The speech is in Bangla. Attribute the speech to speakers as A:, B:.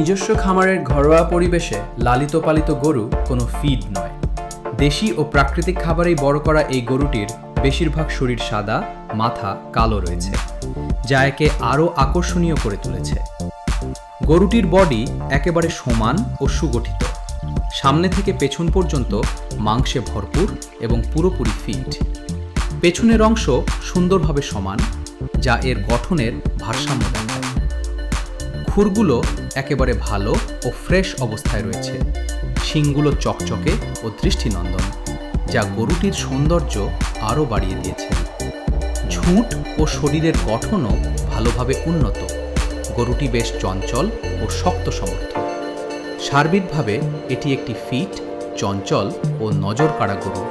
A: নিজস্ব খামারের ঘরোয়া পরিবেশে লালিত পালিত গরু কোনো ফিড নয়। দেশি ও প্রাকৃতিক খাবারেই বড় করা এই গরুটির বেশিরভাগ শরীর সাদা, মাথা কালো রয়েছে, যা একে আরও আকর্ষণীয় করে তুলেছে। গরুটির বডি একেবারে সমান ও সুগঠিত, সামনে থেকে পেছন পর্যন্ত মাংসে ভরপুর এবং পুরোপুরি ফিট। পেছনের অংশ সুন্দরভাবে সমান, যা এর গঠনের ভারসাম্য দেখায়। খুরগুলো একেবারে ভালো ও ফ্রেশ অবস্থায় রয়েছে। শিংগুলো চকচকে ও দৃষ্টিনন্দন, যা গরুটির সৌন্দর্য আরও বাড়িয়ে দিয়েছে। ঝুঁট ও শরীরের গঠনও ভালোভাবে উন্নত। গরুটি বেশ চঞ্চল ও শক্ত সমর্থ। সার্বিকভাবে এটি একটি ফিট, চঞ্চল ও নজর কাড়া গরু।